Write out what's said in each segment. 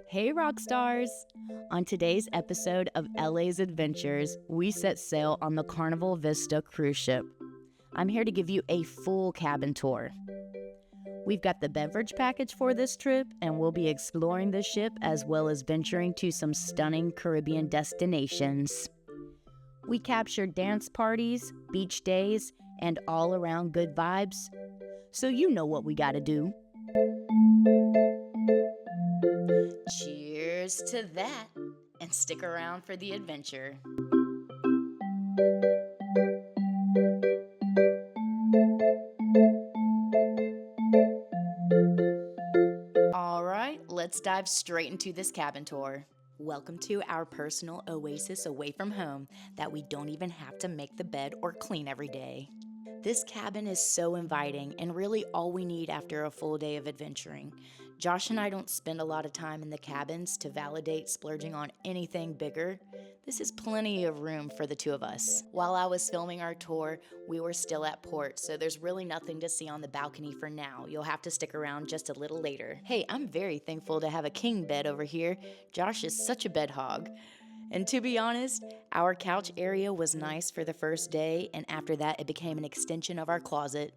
Hey, rockstars! On today's episode of LA's Adventures, we set sail on the Carnival Vista cruise ship. I'm here to give you a full cabin tour. We've got the beverage package for this trip, and we'll be exploring the ship as well as venturing to some stunning Caribbean destinations. We captured dance parties, beach days, and all-around good vibes. So you know what we gotta do. Cheers to that, and stick around for the adventure. All right, let's dive straight into this cabin tour. Welcome to our personal oasis away from home that we don't even have to make the bed or clean every day. This cabin is so inviting and really all we need after a full day of adventuring. Josh and I don't spend a lot of time in the cabins to validate splurging on anything bigger. This is plenty of room for the two of us. While I was filming our tour, we were still at port, so there's really nothing to see on the balcony for now. You'll have to stick around just a little later. Hey, I'm very thankful to have a king bed over here. Josh is such a bed hog. And to be honest, our couch area was nice for the first day, and after that it became an extension of our closet.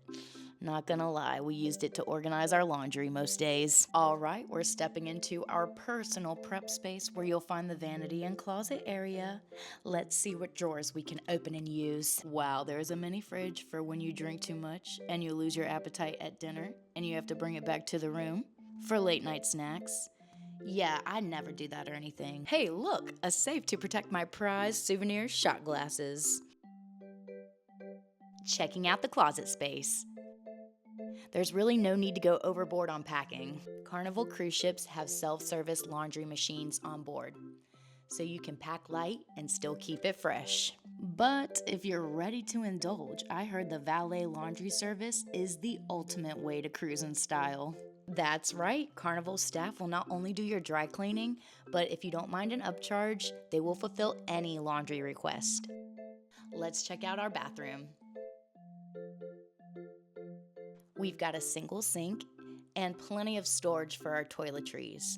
Not gonna lie, we used it to organize our laundry most days. All right, we're stepping into our personal prep space where you'll find the vanity and closet area. Let's see what drawers we can open and use. Wow, there's a mini fridge for when you drink too much and you lose your appetite at dinner and you have to bring it back to the room for late night snacks. Yeah, I'd never do that or anything. Hey, look, a safe to protect my prized souvenir shot glasses. Checking out the closet space. There's really no need to go overboard on packing. Carnival cruise ships have self-service laundry machines on board, so you can pack light and still keep it fresh. But if you're ready to indulge, I heard the valet laundry service is the ultimate way to cruise in style. That's right, Carnival staff will not only do your dry cleaning, but if you don't mind an upcharge, they will fulfill any laundry request. Let's check out our bathroom. We've got a single sink and plenty of storage for our toiletries.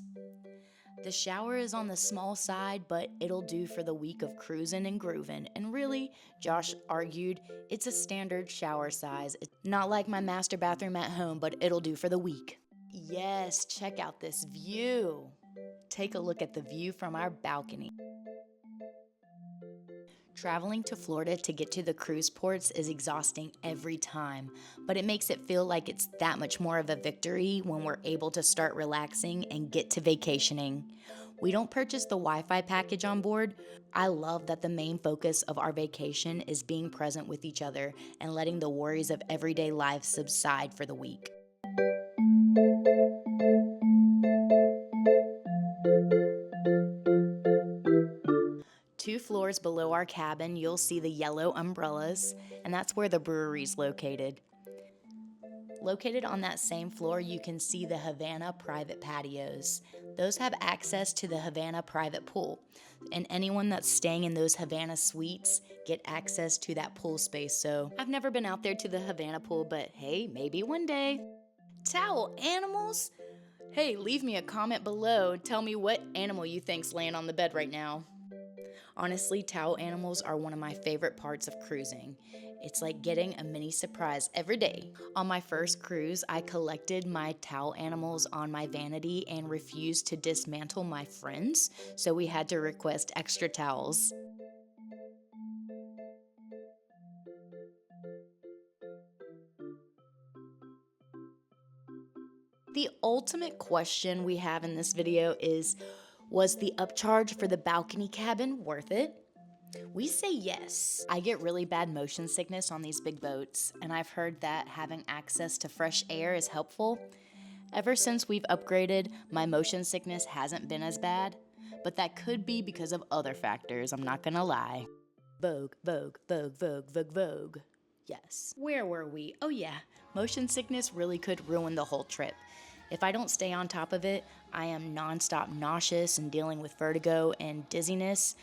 The shower is on the small side, but it'll do for the week of cruising and grooving. And really, Josh argued, it's a standard shower size. It's not like my master bathroom at home, but it'll do for the week. Yes, check out this view. Take a look at the view from our balcony. Traveling to Florida to get to the cruise ports is exhausting every time, but it makes it feel like it's that much more of a victory when we're able to start relaxing and get to vacationing. We don't purchase the Wi-Fi package on board. I love that the main focus of our vacation is being present with each other and letting the worries of everyday life subside for the week. Two floors below our cabin, you'll see the yellow umbrellas, and that's where the brewery's located. Located on that same floor, you can see the Havana private patios. Those have access to the Havana private pool, and anyone that's staying in those Havana suites get access to that pool space. So I've never been out there to the Havana pool, but hey, maybe one day. Towel animals? Hey, leave me a comment below. Tell me what animal you think's laying on the bed right now. Honestly, towel animals are one of my favorite parts of cruising. It's like getting a mini surprise every day. On my first cruise, I collected my towel animals on my vanity and refused to dismantle my friends, so we had to request extra towels. The ultimate question we have in this video is, was the upcharge for the balcony cabin worth it? We say yes. I get really bad motion sickness on these big boats, and I've heard that having access to fresh air is helpful. Ever since we've upgraded, my motion sickness hasn't been as bad, but that could be because of other factors, I'm not gonna lie. Vogue, Vogue, Vogue, Vogue, Vogue, Vogue. Yes. Where were we? Oh yeah, motion sickness really could ruin the whole trip. If I don't stay on top of it, I am nonstop nauseous and dealing with vertigo and dizziness.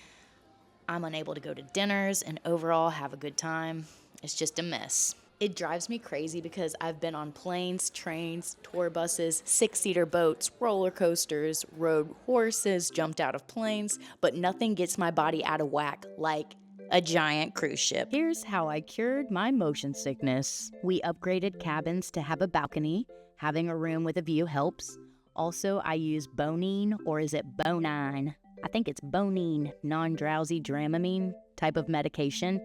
I'm unable to go to dinners and overall have a good time. It's just a mess. It drives me crazy because I've been on planes, trains, tour buses, 6-seater boats, roller coasters, rode horses, jumped out of planes, but nothing gets my body out of whack like a giant cruise ship. Here's how I cured my motion sickness. We upgraded cabins to have a balcony. Having a room with a view helps. Also, I use Bonine, or is it Bonine? I think it's Bonine, non-drowsy Dramamine type of medication.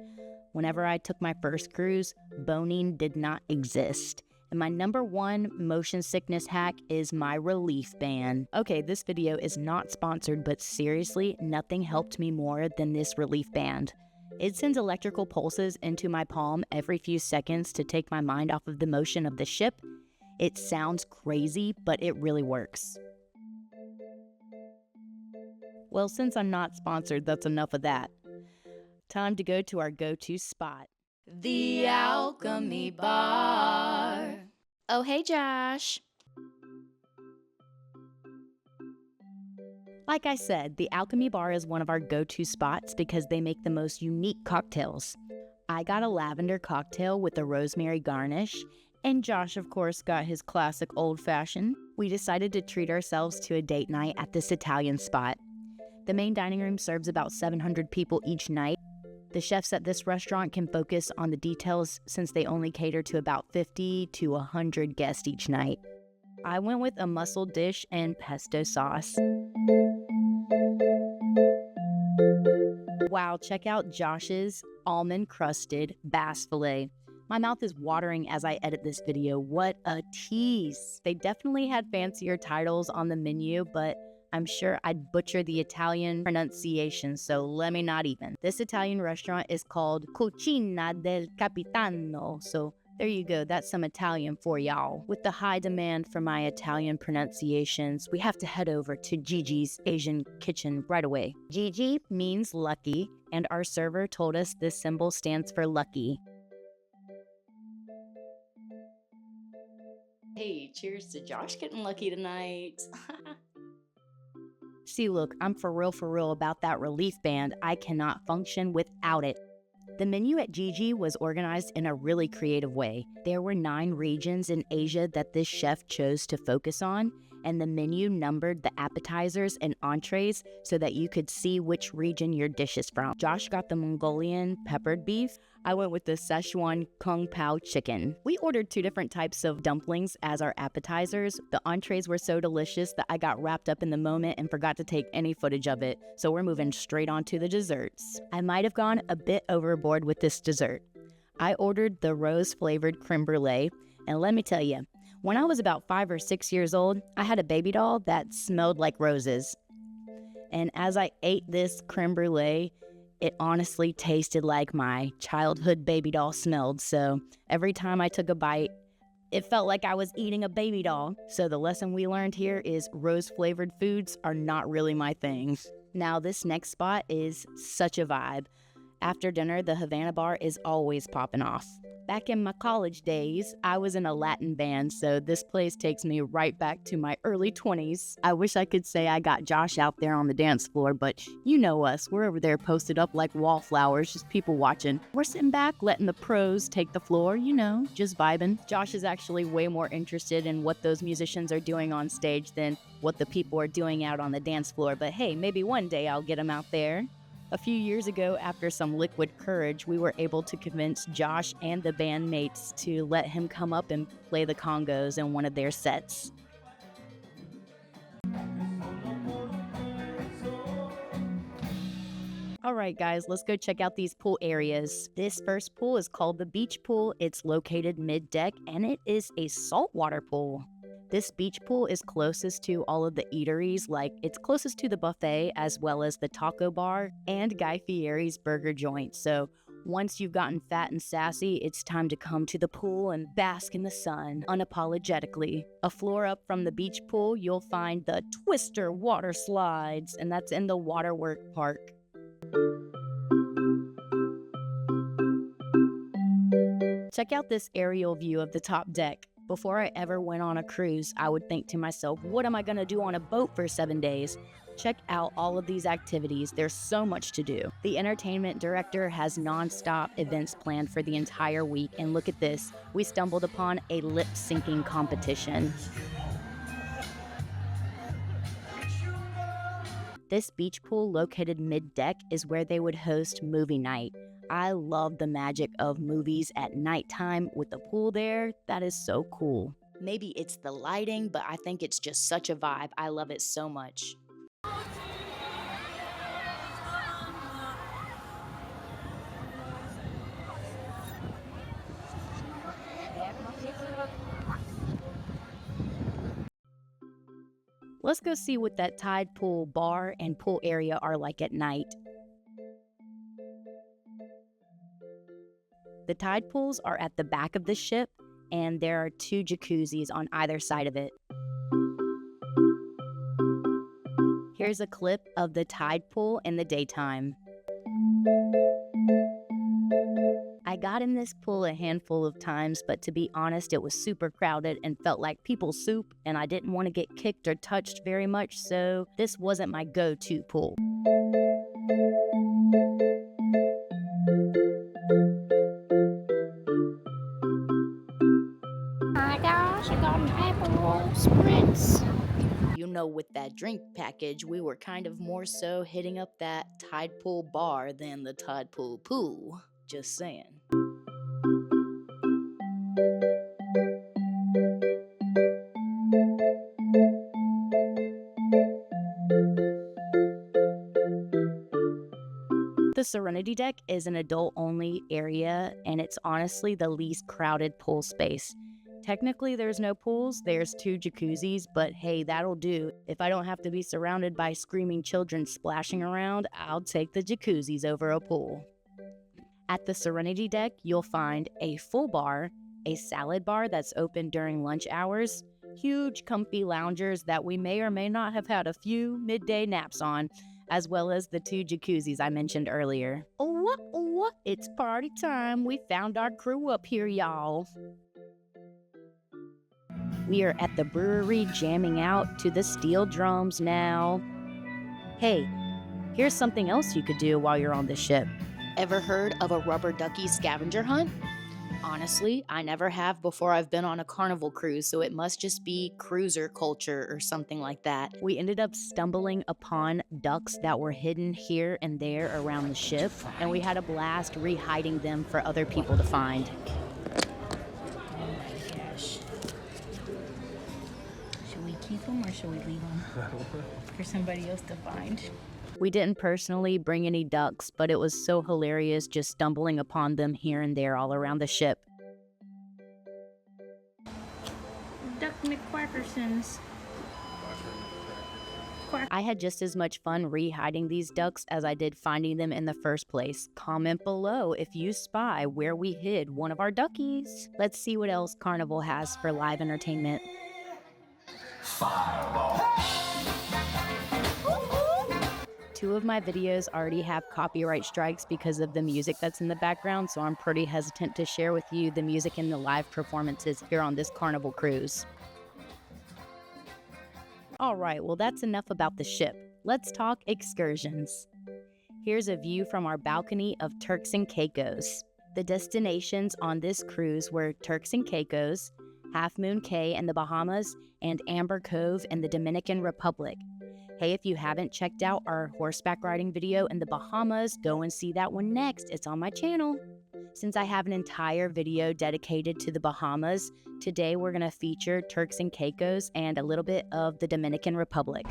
Whenever I took my first cruise, Bonine did not exist. And my number one motion sickness hack is my relief band. Okay, this video is not sponsored, but seriously, nothing helped me more than this relief band. It sends electrical pulses into my palm every few seconds to take my mind off of the motion of the ship. It sounds crazy, but it really works. Well, since I'm not sponsored, that's enough of that. Time to go to our go-to spot. The Alchemy Bar. Oh, hey, Josh. Like I said, the Alchemy Bar is one of our go-to spots because they make the most unique cocktails. I got a lavender cocktail with a rosemary garnish, and Josh, of course, got his classic old-fashioned. We decided to treat ourselves to a date night at this Italian spot. The main dining room serves about 700 people each night. The chefs at this restaurant can focus on the details since they only cater to about 50 to 100 guests each night. I went with a mussel dish and pesto sauce. Wow, check out Josh's almond-crusted bass fillet. My mouth is watering as I edit this video. What a tease! They definitely had fancier titles on the menu, but I'm sure I'd butcher the Italian pronunciation, so let me not even. This Italian restaurant is called Cucina del Capitano, so there you go, that's some Italian for y'all. With the high demand for my Italian pronunciations, we have to head over to Gigi's Asian Kitchen right away. Gigi means lucky, and our server told us this symbol stands for lucky. Hey, cheers to Josh getting lucky tonight. See, look, I'm for real about that relief band. I cannot function without it. The menu at Gigi was organized in a really creative way. There were 9 regions in Asia that this chef chose to focus on, and the menu numbered the appetizers and entrees so that you could see which region your dish is from. Josh got the Mongolian peppered beef. I went with the Szechuan Kung Pao chicken. We ordered 2 different types of dumplings as our appetizers. The entrees were so delicious that I got wrapped up in the moment and forgot to take any footage of it, so we're moving straight on to the desserts. I might have gone a bit overboard with this dessert. I ordered the rose-flavored creme brulee, and let me tell you, when I was about 5 or 6 years old, I had a baby doll that smelled like roses. And as I ate this creme brulee, it honestly tasted like my childhood baby doll smelled, so every time I took a bite, it felt like I was eating a baby doll. So the lesson we learned here is rose-flavored foods are not really my thing. Now this next spot is such a vibe. After dinner, the Havana Bar is always popping off. Back in my college days, I was in a Latin band, so this place takes me right back to my early 20s. I wish I could say I got Josh out there on the dance floor, but you know us, we're over there posted up like wallflowers, just people watching. We're sitting back, letting the pros take the floor, you know, just vibing. Josh is actually way more interested in what those musicians are doing on stage than what the people are doing out on the dance floor, but hey, maybe one day I'll get him out there. A few years ago, after some liquid courage, we were able to convince Josh and the bandmates to let him come up and play the congos in one of their sets. Alright guys, let's go check out these pool areas. This first pool is called the beach pool. It's located mid-deck and it is a saltwater pool. This beach pool is closest to all of the eateries, like it's closest to the buffet as well as the taco bar and Guy Fieri's burger joint. So once you've gotten fat and sassy, it's time to come to the pool and bask in the sun unapologetically. A floor up from the beach pool, you'll find the Twister water slides, and that's in the Waterwork Park. Check out this aerial view of the top deck. Before I ever went on a cruise, I would think to myself, what am I gonna do on a boat for 7 days? Check out all of these activities. There's so much to do. The entertainment director has non-stop events planned for the entire week, and look at this. We stumbled upon a lip-syncing competition. This beach pool located mid-deck is where they would host movie night. I love the magic of movies at nighttime with the pool there. That is so cool. Maybe it's the lighting, but I think it's just such a vibe. I love it so much. Let's go see what that tide pool bar and pool area are like at night. The tide pools are at the back of the ship, and there are 2 jacuzzis on either side of it. Here's a clip of the tide pool in the daytime. I got in this pool a handful of times, but to be honest, it was super crowded and felt like people's soup, and I didn't want to get kicked or touched very much, so this wasn't my go-to pool. My gosh, I got an apple roll spritz. You know, with that drink package, we were kind of more so hitting up that tide pool bar than the tide pool pool. Just saying. The Serenity Deck is an adult-only area, and it's honestly the least crowded pool space. Technically, there's no pools, there's 2 jacuzzis, but hey, that'll do. If I don't have to be surrounded by screaming children splashing around, I'll take the jacuzzis over a pool. At the Serenity Deck, you'll find a full bar, a salad bar that's open during lunch hours, huge comfy loungers that we may or may not have had a few midday naps on, as well as the 2 jacuzzis I mentioned earlier. Oh, it's party time. We found our crew up here, y'all. We are at the brewery jamming out to the steel drums now. Hey, here's something else you could do while you're on the ship. Ever heard of a rubber ducky scavenger hunt? Honestly, I never have before I've been on a Carnival Cruise, so it must just be cruiser culture or something like that. We ended up stumbling upon ducks that were hidden here and there around the ship, and we had a blast re-hiding them for other people to find. Oh my gosh. Should we keep them or should we leave them for somebody else to find? We didn't personally bring any ducks, but it was so hilarious just stumbling upon them here and there all around the ship. Duck McQuackersons. I had just as much fun re-hiding these ducks as I did finding them in the first place. Comment below if you spy where we hid one of our duckies. Let's see what else Carnival has for live entertainment. Fireball. 2 of my videos already have copyright strikes because of the music that's in the background, so I'm pretty hesitant to share with you the music in the live performances here on this Carnival Cruise. Alright, well that's enough about the ship. Let's talk excursions. Here's a view from our balcony of Turks and Caicos. The destinations on this cruise were Turks and Caicos, Half Moon Cay in the Bahamas, and Amber Cove in the Dominican Republic. Hey, if you haven't checked out our horseback riding video in the Bahamas, go and see that one next. It's on my channel. Since I have an entire video dedicated to the Bahamas, today we're going to feature Turks and Caicos and a little bit of the Dominican Republic.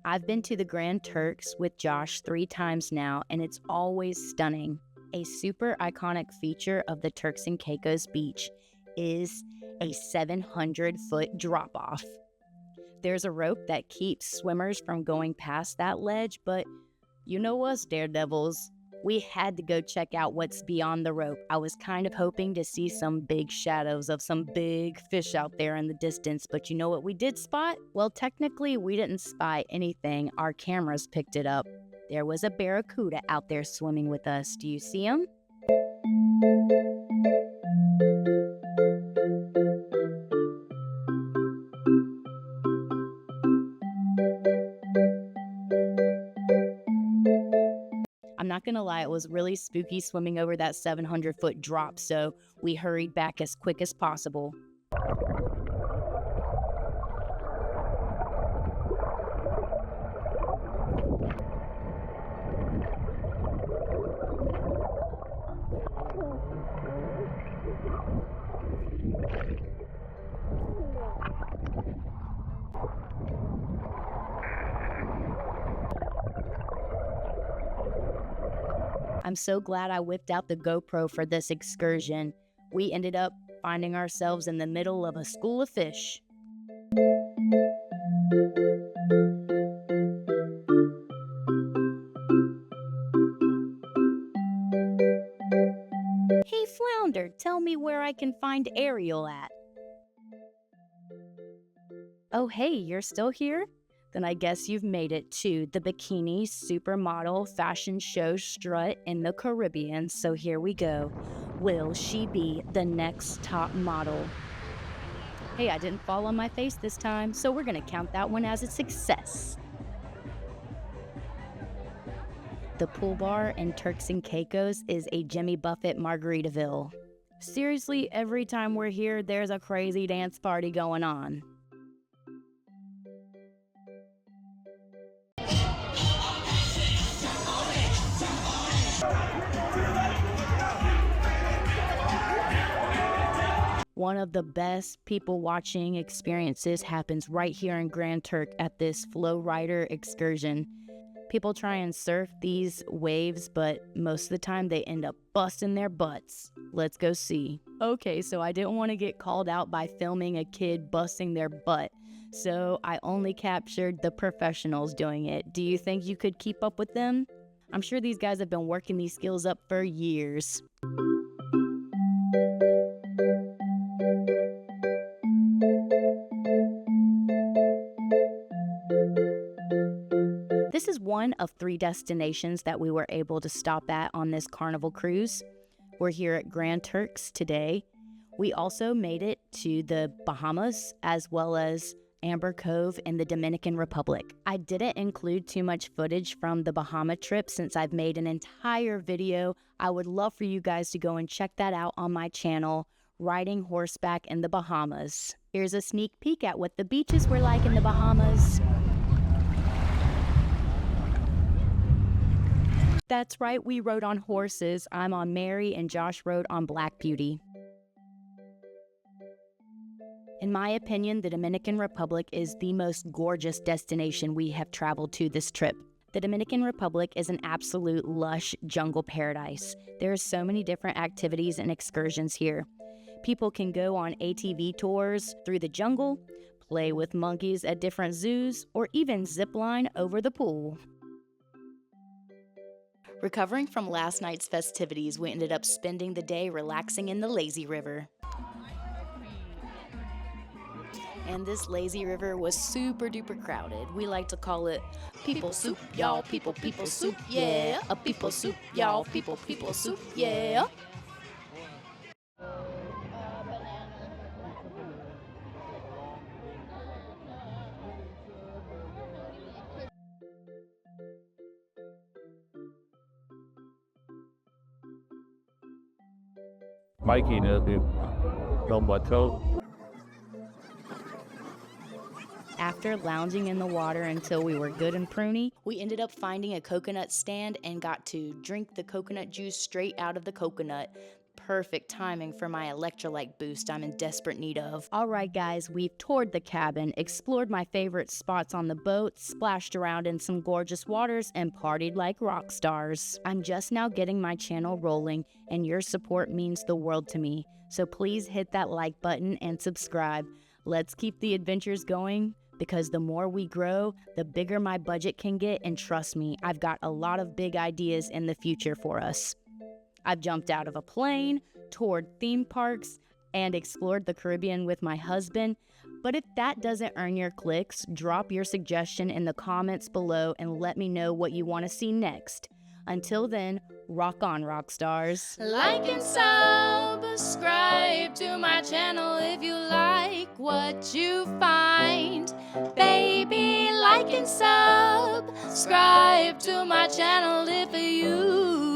I've been to the Grand Turks with Josh 3 times now, and it's always stunning. A super iconic feature of the Turks and Caicos beach is a 700-foot drop-off. There's a rope that keeps swimmers from going past that ledge, but you know us daredevils. We had to go check out what's beyond the rope. I was kind of hoping to see some big shadows of some big fish out there in the distance, but you know what we did spot? Well, technically, we didn't spot anything. Our cameras picked it up. There was a barracuda out there swimming with us. Do you see him? I'm not gonna lie, it was really spooky swimming over that 700-foot drop, so we hurried back as quick as possible. I'm so glad I whipped out the GoPro for this excursion. We ended up finding ourselves in the middle of a school of fish. Hey Flounder, tell me where I can find Ariel at. Oh hey, you're still here? Then I guess you've made it to the bikini supermodel fashion show strut in the Caribbean, so here we go. Will she be the next top model? Hey, I didn't fall on my face this time, so we're gonna count that one as a success. The pool bar in Turks and Caicos is a Jimmy Buffett Margaritaville. Seriously, every time we're here, there's a crazy dance party going on. One of the best people watching experiences happens right here in Grand Turk at this Flow Rider excursion. People try and surf these waves, but most of the time they end up busting their butts. Let's go see. Okay, so I didn't want to get called out by filming a kid busting their butt, so I only captured the professionals doing it. Do you think you could keep up with them? I'm sure these guys have been working these skills up for years. This is one of 3 destinations that we were able to stop at on this Carnival Cruise. We're here at Grand Turks today. We also made it to the Bahamas as well as Amber Cove in the Dominican Republic. I didn't include too much footage from the Bahama trip since I've made an entire video. I would love for you guys to go and check that out on my channel, Riding Horseback in the Bahamas. Here's a sneak peek at what the beaches were like in the Bahamas. That's right, we rode on horses. I'm on Mary and Josh rode on Black Beauty. In my opinion, the Dominican Republic is the most gorgeous destination we have traveled to this trip. The Dominican Republic is an absolute lush jungle paradise. There are so many different activities and excursions here. People can go on ATV tours through the jungle, play with monkeys at different zoos, or even zip line over the pool. Recovering from last night's festivities, we ended up spending the day relaxing in the lazy river. And this lazy river was super duper crowded. We like to call it people soup, y'all, people soup, yeah. A people soup, y'all, people soup, yeah. Mikey knows it. Don't butt toe. After lounging in the water until we were good and pruny, we ended up finding a coconut stand and got to drink the coconut juice straight out of the coconut. perfect timing for my electrolyte boost I'm in desperate need of. Alright guys, we've toured the cabin, explored my favorite spots on the boat, splashed around in some gorgeous waters, and partied like rock stars. I'm just now getting my channel rolling, and your support means the world to me. So please hit that like button and subscribe. Let's keep the adventures going, because the more we grow, the bigger my budget can get, and trust me, I've got a lot of big ideas in the future for us. I've jumped out of a plane, toured theme parks, and explored the Caribbean with my husband. But if that doesn't earn your clicks, drop your suggestion in the comments below and let me know what you want to see next. Until then, rock on, rock stars. Like and subscribe to my channel if you like what you find. Baby, like and subscribe to my channel if you